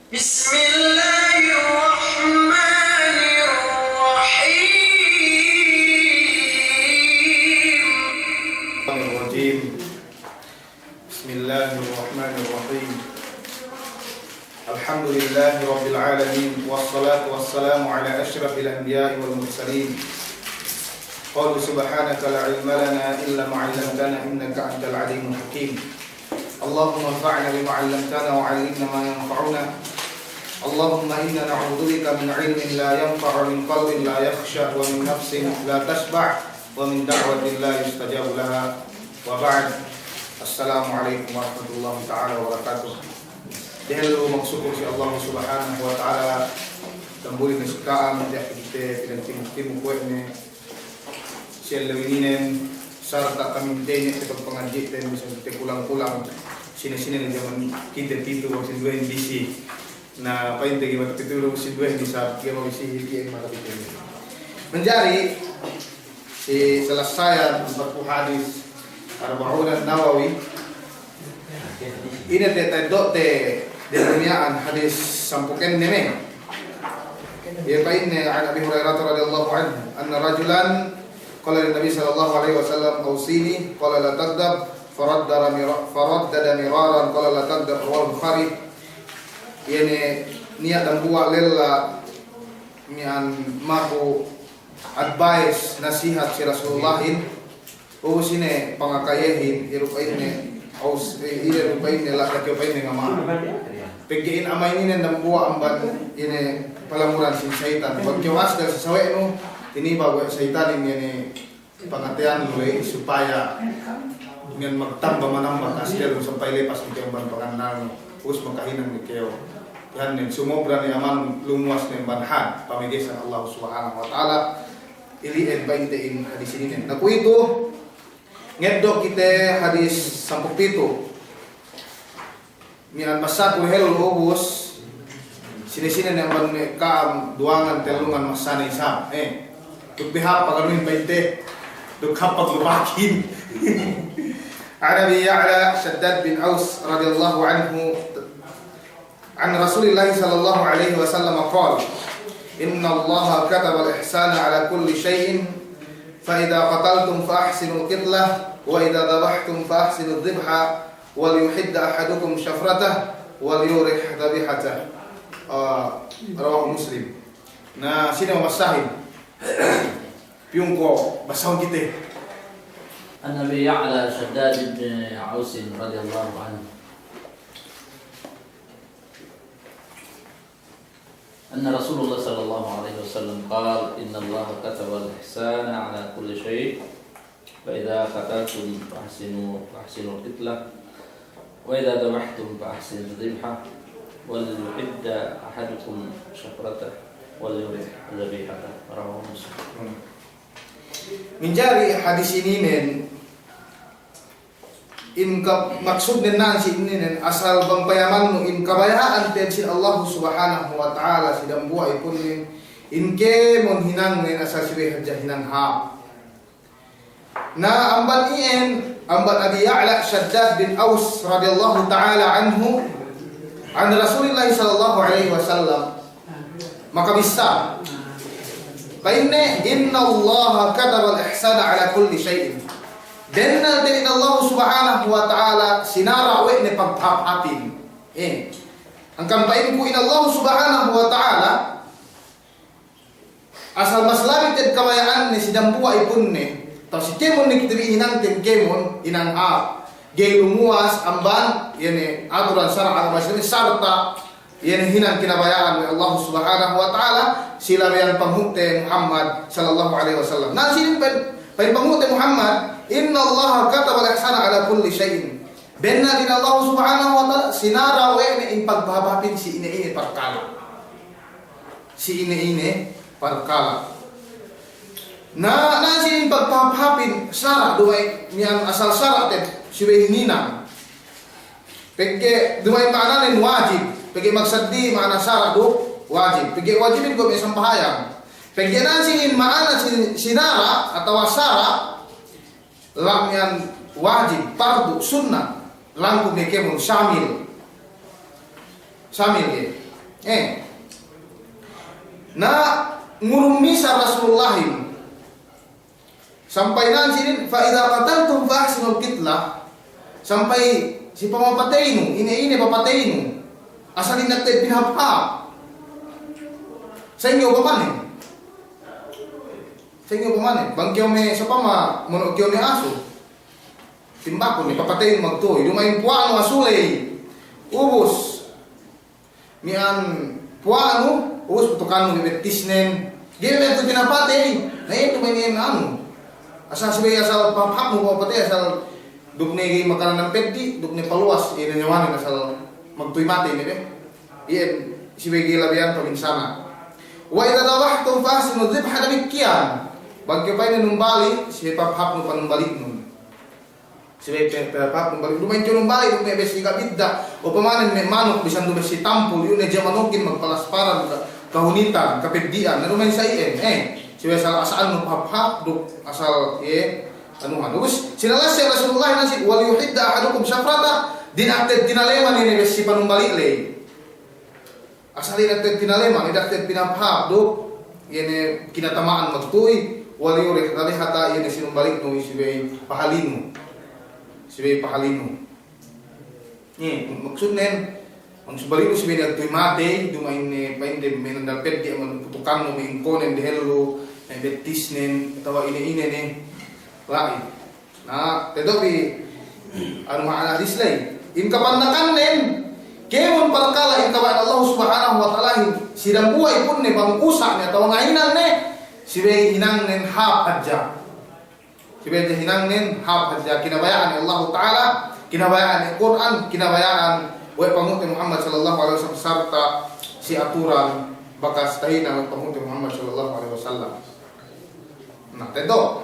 Bismillahirrahmanirrahim. Bismillahirrahmanirrahim. Alhamdulillahi rabbil alamin, wassalatu wassalamu ala asyrafil anbiya'i wal mursalin. Qul subhanaka la ilma lana illa ma 'allamtana innaka antal alimul hakim. Allahumma anfa'na bima 'allamtana wa 'allimna ma yanfa'una. Allahumma inna na'udzubika min 'ilmin la yanfa'u, min qalbin la yakhsha, wa min nafsin la tashba', wa min da'watin la yustajabu laha. Wa ba'd. Assalamualaikum warahmatullahi ta'ala wabarakatuh. Dahil magsuko si Allah subhanahu wa ta'ala tambuli na sukaan dahil kita pinagtimuk-timuk ko ni siya lawininin sarta kami din ito pagpangadjit din misal kita kulang-kulang sinisinin na jaman kita tito wag sinduhin DC na paintagi matutulong sinduhin di sa kaya mawisihili ang makapitin menjari si selesai empat hadis Arba'un Nawawi ini tetap dermiaan hadis sampuken neme ya painne an Abi Hurairah radhiyallahu anhu anna rajulan qala Nabi sallallahu alaihi wasallam awsini qala la taghdab faraddada miraran qala la taghdab rawahu Bukhari yani niat dan buat lella mian mahu advice nasihat si Rasulullahin sine pangakayahin irupainne aus irupainne la kakiupainne ngama pegiin amay ini dan buat amban ini pelamuran si syaitan wag jawas dari sesuai no ini bawa syaitan ini pangatian mulai supaya dengan magtambah manambah kasih sampai lepas di jamban panganal us makahinan ni keo yan nin sumobra ni aman lumuas ni banhan pamigisan Allah subhanahu wa ta'ala iliin 20 in hadis ini naku itu ngedok kita hadis 17 mian pasat wehel ubus sini-sini yang ban duangan telungan masana isam tuk pihak pagaluin 20 tuk kapag lupakin Ada bi Ya'la Shaddad bin Aus radhiyallahu anhu an Rasulillah sallallahu alaihi wasallam qala inna Allah kataba al-ihsana ala kulli shay'in fa idza qataltum fa ahsinu al-qitlah wa idza dhabhtum fa ahsinu adh-dhibha wa liyuhidd ahadukum shafratah wa liyurih dhabihatahu rawahu Muslim. Nah, sini masahin piungko basahon kita النبي يعلى شداد بن عوس رضي الله عنه أن رسول الله صلى الله عليه وسلم قال إن الله كتب الإحسان على كل شيء فإذا قتلتم فأحسنوا القتلة وإذا ذبحتم فأحسنوا الذبحة وليحد أحدكم شفرته وليرح ذبيحته رواه مسلم. Menjadi hadis ini maksud dengan si ini asal bampayaman nu kabayaan tensin Allah subhanahu wa ta'ala sidang buah ipun ke menghinang asal siwe hajah hinang ha na amban Abi Ya'la Shaddad bin Aus radhiyallahu ta'ala anhu an Rasulillah sallallahu alaihi wasallam maka bisa Painne inna Allah kataba al-ihsana ala kulli shay'in. Denna din Allah subhanahu wa ta'ala sinara we ne pagpapapin. Ang kampain ko in Allah subhanahu wa ta'ala asal maslamit ed kamayaan ni sidang buwa ipunne. Taw si kemon ni kitri inang ten kemon inang gay lumuas amban yene aturan syara al-masyari sarta yan hinang kinabayaan ng Allah subhanahu wa ta'ala sila yang panghute Muhammad sallallahu alaihi wasallam. Nasin panghute Muhammad inna Allah kataba al-ihsana ala kulli shay'in. Benna din Allah subhanahu wa ta'ala sinara we in pagbabapin si ine perkala. Si ine perkala. Nasin pagbabapin sara duway niyan asal sara te siwe hinina. Pagke duway maanan wajib Pagi maksadi mana syarat do wajib. Pagi wajibin ko may sampahayang. Pagi nasin maana sinara atau syarat lam yang wajib fardu sunnah langku mekemun syamil ye. Na ngurumi sa Rasulullahin sampai nanti fa idza qataltum fa ahsinul qitlah sampai si pamapatay no ini papatay no asalin natin pinapa sa inyo pa man bangkyaw me sa pama monokyaw me aso timbako ni papatay magtuoy lumayin puano asulay ubos mian puano ubos putukan mo bibetisnen gila ito pinapatay na ito may niyan asal sabay asal papap mo papatay asal dukne makanan ng peddi dukne paluas inanyawanin asal magtuy mati ni iyan sabay gilabihan paminsana wa idza dawahtum fasinu dhibha demikian bagyo pa numbali si papap mo panumbalik nun sabay papap numbalik lumayan ko numbali dukne besi kabidda o pamanan may manok bisan dumesi tampol yun na jamanokin magpalasparan kahunitan kapeddian na lumayan sa iyan sabay asal mo papap duk asal anuhan. Terus sinalas si Rasulullah nasi wal yuhidda ahadukum syafrata dinakted tinaleman ini besi panumbalik le. Asal dinakted tinaleman dinakted pinaphap do yene kinatamaan magtuy wal yurik dali hata yene sinumbalik no sibay pahalino. Sibay pahalino. Ni maksud nen ang subalino sibay nagtuy mate dumain painde menandal peddi ang putukan no may konen dehelo na betisnen tawa ine ne lain. Nah, tetapi anu makna hadis lain. In kapandakan nen, kemon perkala in kawan Allah Subhanahu wa taala sidang buai pun ne bangkusa ne atau ngainan ne sibe hinang nen hab aja. Sibe hinang nen hab aja kinabayaan Allah taala, kinabayaan Al-Qur'an, kinabayaan wa pamut Muhammad sallallahu alaihi wasallam serta si aturan bakas tahina pamut Muhammad sallallahu alaihi wasallam. Nah, tentu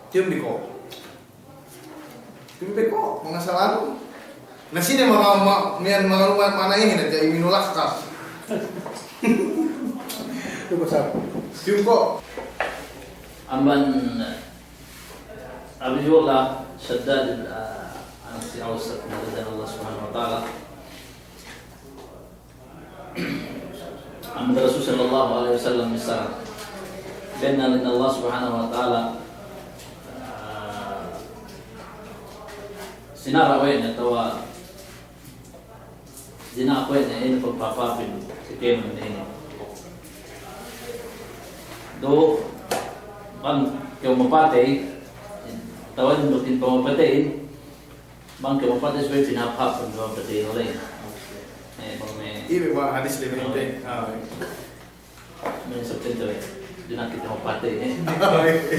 Tium biko, mga salado. Na sini mga rumah mana ini na jay minulakkas. Tium ko. Tium ko. Amban Abdullah Shaddad si Aus dan Allah Subhanahu wa taala. Amban Rasul sallallahu alaihi wasallam misal. Benna lin Allah Subhanahu wa taala sinara wen atau dina ko ini pagpapapin si Kemon ini do bang kau mapatay tawan dukin pamapatay bang kau mapatay sebagai pinapap ng mapatay oleh bang may Ibe ba hadis lebih penting. May subtitle dina kita mapatay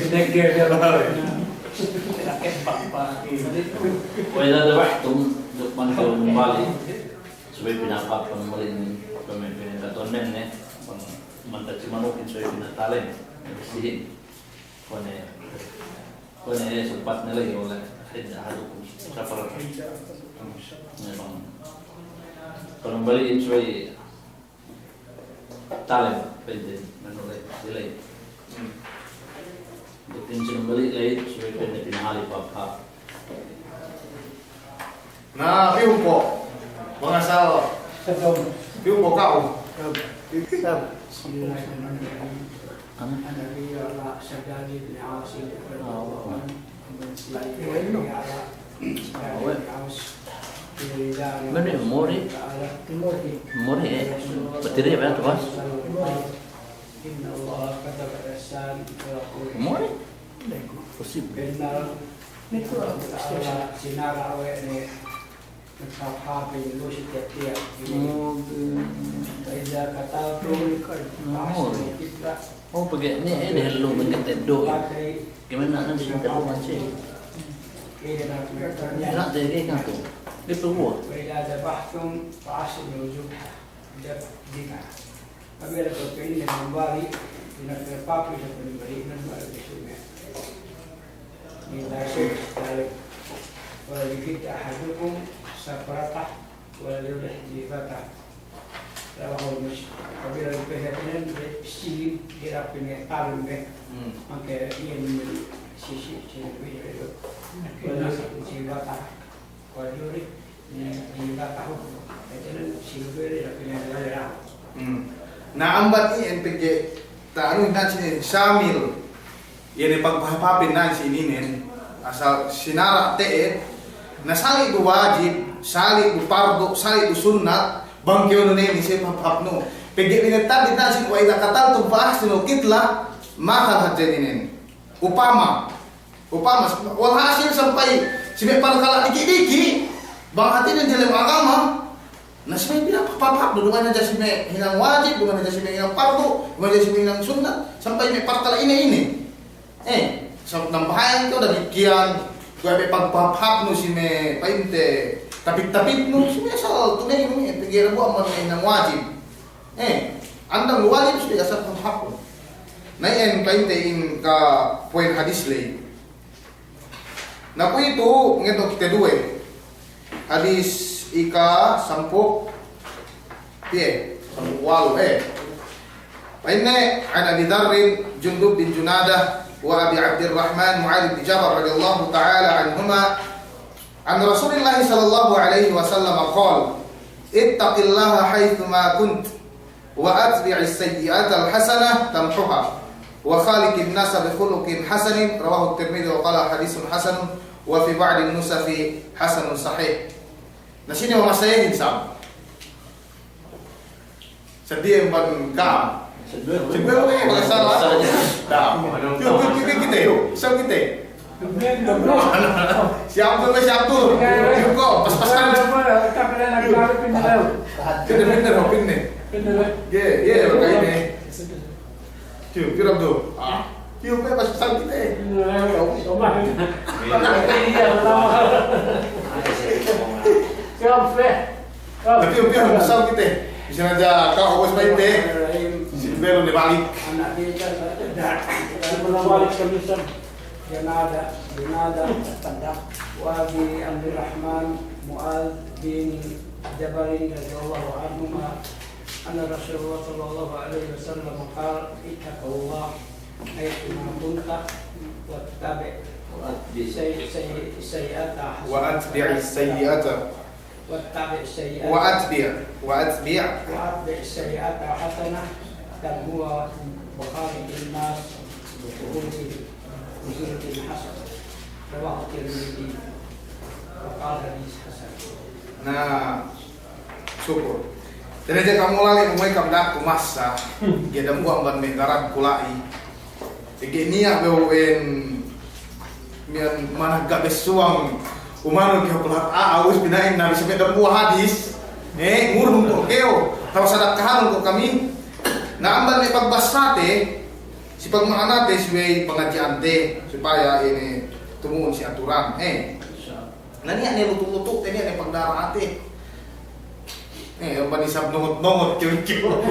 Negeri dia lah. وإذا ذبحتم لقمان كau kembali supaya pinapap pemarin pemimpin katonen ne mantap manokin supaya pinatalen bersihin kone sempat nilai oleh hidda hadukum safar memang kalau kembaliin supaya talen penting menolak nilai Bukan cuma balik lagi supaya kena pinahali papa. Nah, piung po. Mga sal. Piung po kau. Mana mori? Mori bateri apa tu bos? Mori? Posible. Sinara awe ni nagpapapi lo si Tia. Kaya kata tu kita. Oh, pergi ni ada hello mengetet do. Gimana nak sih kalau macam? Nak jadi kan tu. Dia perlu. Kaya ذبحتم فأحسنوا الذبح. Jika apabila kau ini kembali dengan terpapi seperti ini kembali ke sini. Minta sekali. Walau kita hadukum safaratah walau dah jifatah. Kalau apabila kita sih dirapin talun be, maka ini sisi itu. Walau jifatah walau jifatah. Jadi sih dirapin Na ambat i NPG ta ano na si Shamil. Yan ipagpapapin na si Ninen asal sinara te na sali ko wajib, sali ko pardo, sali ko sunnat, bangkyo no ni si papapno. Pigi pinagtabi na si kuway nakatal to bahas no kitla makal hadinin. Upama wala hasil sampai si may parkala diki-diki bang hati ng dalam agama na si may pinapapapap duman na si may hinang wajib, duman na si may hinang pardo, duman na si may hinang sunnat sampai may parkala ini so nang bahayan ko dagikian kuya may pagpapap no si may painte tapit-tapit no si may asal tunay mo pigira mo ang mga hinang wajib andang luwalib si asal pagpapap na yan painte in ka poin hadis lay na po ito ngito kita duwe hadis ika 10 10 walo paine an Abi Dharr Jundub bin Junadah wa Abi Abdurrahman Mu'adh bin Jabal radhiyallahu ta'ala anhuma an Rasulillah sallallahu alaihi wasallam qala ittaqillaha haitsuma kunt wa atbi'is sayyi'ata al-hasanah tamhuha wa khaliqin nasa bi khuluqin hasanin rawahu at-Tirmidzi wa qala haditsun hasanun wa fi ba'd an-nusafi hasanun sahih. Na sino masayahin sa? Sa diyan ban ka. Siguro mga salah. Yung kita yun. Saan kita? Siap tuh, siap tuh. Yung ko, pas-pasan. Pindah, pindah. Yeah, kayak ini. Yung, pirap tuh. Yung, pas-pasan kita. Tapi yung pasal kita. Bisa aja kau harus main deh. Belum dibalik. Anak dia belum balik ke Misr. Junada Tadak wa bi Abdurrahman Mu'adh bin Jabal radhiyallahu anhu anna Rasulullah sallallahu alaihi wasallam qala ittaqullah ayyuhal kunta wattabi' sayyi'ata وأتبع السيئة وأتبع السيئة حسنة تمحوها وخالق الناس بخلق حسن رواه الترمذي وقال حديث حسن. Nah, syukur. Jadi kamu lali umay kamdak kumasa, gedam gua amban megaran kulai. Jadi niya bewen mian mana gak besuang umano kaya pelat awis pinain na bisa medam buah hadis ngurung ko keo tawa sadakahan ko kami na amban may pagbasate si pagmaanate si may pengajian te supaya ini tumuon si aturan naniya ni lutuk-lutuk tani ni pagdarate ang panisab nungot-nungot kiyo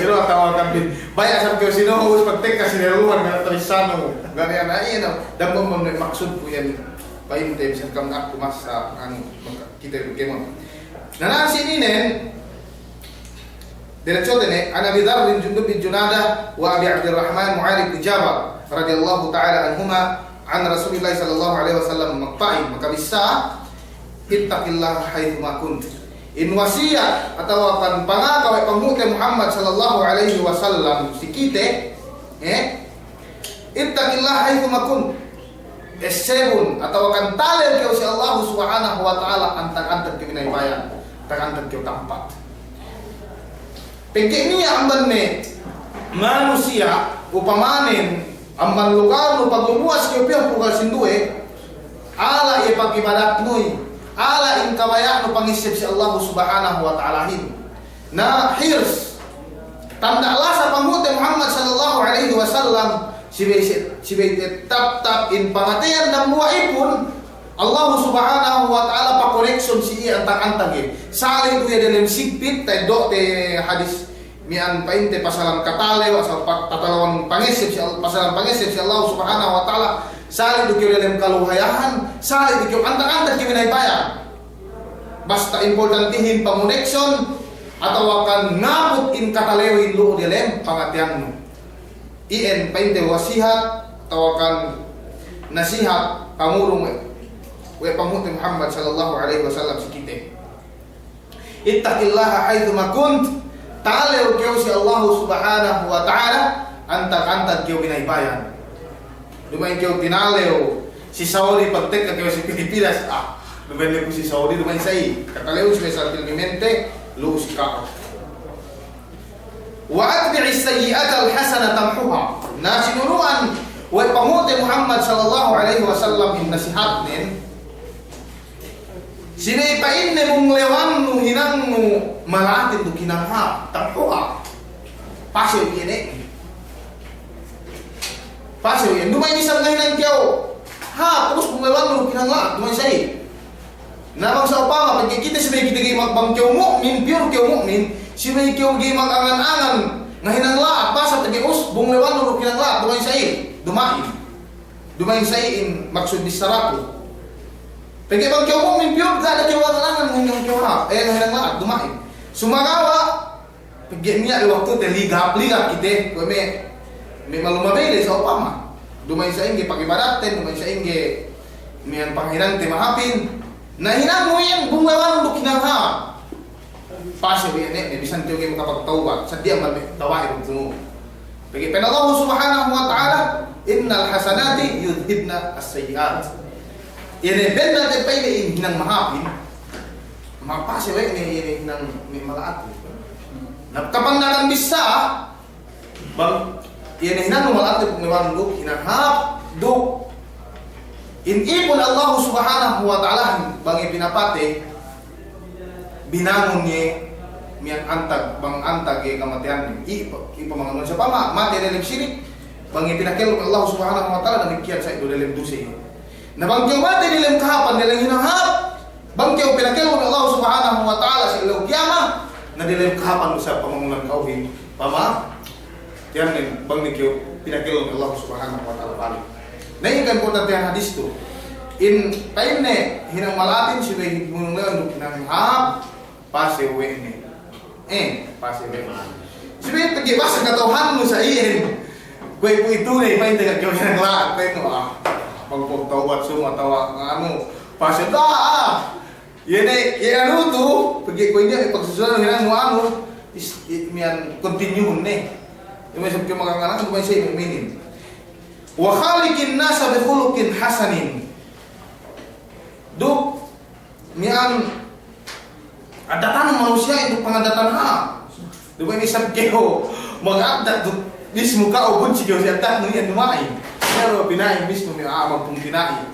sino tawagan din bayak sa kiyo sino us pagtek kasi niluwan nga trisano ganyan na iyan damo mo may maksud po yan painte bisan kam na kumas sa kita kemo nanan si Ninen diretso din an Abi Dharr bin Jundub bin Junadah wa Abi Abdurrahman Mu'adh bin Jabal radhiyallahu ta'ala anhuma an Rasulillah sallallahu alaihi wasallam maqtain makabisa ittaqillaha haitsu ma kunt in wasiat atau akan pangagaw pangmuti Muhammad sallallahu alaihi wasallam sikite ittaqillaha haitsu ma kunt esebun atau akan talel kau si Allah subhanahu wa ta'ala antang-antang kami naibayan antang-antang kau tampat pengke ini amban ne manusia upamanin amban lugar lu paglumuas kau pihak pugal sindue ala ia pagibadat nui ala in kawayak nu pangisip si Allah subhanahu wa ta'ala na hirs tanda Allah sa pangmuti Muhammad sallallahu alaihi wasallam si tap in pangatian dan muaipun Allah subhanahu wa ta'ala pa connection si antang-antang sali itu ya dalam sigpit tay do te hadis mian painte pasalan katale wa sa tatalawang pangisip si pasalan pangisip si Allah subhanahu wa ta'ala sali itu dalam kaluhayahan sali itu antang-antang kiminaybayan basta importantihin pa connection atau akan ngabut in katalewin lu dalam pangatian nu ien painte wasihat tawakan nasihat pamulong we pangmuti Muhammad sallallahu alaihi wasallam sikite ittaqillaha haitsu ma kunt taleo kyo si Allah subhanahu wa ta'ala antag-antag kyo binaybayan. Dumain kyo tinaleo si Saudi pagtek kyo si Pilipinas. Dumain ko si Saudi, dumain say. Kataleo specialmente lo si kao. Wa atbi'i sayyi'ata al-hasana tamhuha. Na sinuruan wa pamote Muhammad sallallahu alaihi wasallam in nasihat nin. Sinaipain ne mong lewan nu hinang nu malatin tu kinangha tamhuha. Pasyo yene. Pasyo yene. Dumay isang ngayon kyo. Ha, pus mong lewan nu kinangha. Dumay say. Namang sa upama, pag kita sinay kita kayo magbang kyo mu'min, pure kyo mu'min, sinay kyo kayo mag-angan-angan, nga hinangla, at basa tagius, bung lewan nuruk hinangla, dumayin sa dumain. Dumayin sa maksud di sarako. Pag ibang kyo mu'min, pure, gada kyo angan-angan, nga hinangla, dumain. Sumagawa, pag niya, waktu te ligap-ligap kita, may malumabili sa upama. Dumayin sa pag-ibadatin, dumayin sa may panghinang timahapin, na hinang mo yan, bungawan mo kinangha. Pasyo yan bisan tiyo kayo makapagtawag, sa diya magtawain mo tungo. Pagi penallahu subhanahu wa ta'ala, innal hasanati yudhibna as-sayyi'at. Yan ben natin pa yung hinang mahapin, mapasyo yan hinang may malaat. Kapag nakambisa, bang, yan hinang malaat yung pungawan mo, hinanghap, duk, inipon Allah subhanahu wa ta'ala bang pinapate binangon niya miyang antag bang antag kamatian ipamanganon sa pama mati dalam syirik bang pinakil Allah subhanahu wa ta'ala demikian sa ito dalam dosa na bang kyo mati dalam kahapan dalam hinahap bang kyo pinakil Allah subhanahu wa ta'ala sa ilaw kiyama na dalam kahapan sa pamangunan kauhin pama yan bang kyo pinakil Allah subhanahu wa ta'ala balik. Nah ini kan importante ang hadis to. In time ne hinang malatin si way munungan hinang hap pasewe ne. Pasewe. Sibe pagi basa katauhan mo sa iyan. Kuy po ito ne may taga kyo hinang lahat no pagpagtawat sumatawa ano paseda. Yan ano to pagi ko niya pagsusunan hinang mo ano is mian continue ne. Yung sabi ko magangana may say minin. Wa khaliqin nasa bi khuluqin hasanin. Duk mian adatan manusia itu pengadatan ha. Duk ini sabkeho mag-adat duk mismo ka ubun sigaw si atat no yan dumay. Pero pinay mismo mi amang pung pinay.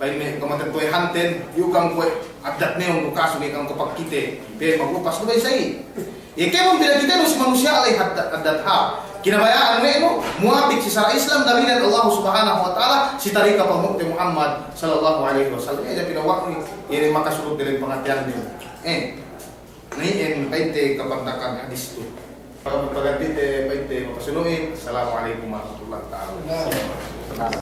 Paine kamatan ko hanten yukang ko adat ne yung kaso ni kang kapakite. Pe magupas no say. Ikemong pinakita no si manusia ay adat ha. Kinabayaan mo muapit si sa Islam dari Allah subhanahu wa ta'ala si tarika pamukti Muhammad sallallahu alaihi wasallam ya pinawak ni ini makasulog din pangatian din ni paite kapantakan hadis tu pagpaganti te paite mapasunuin. Assalamualaikum warahmatullahi taala.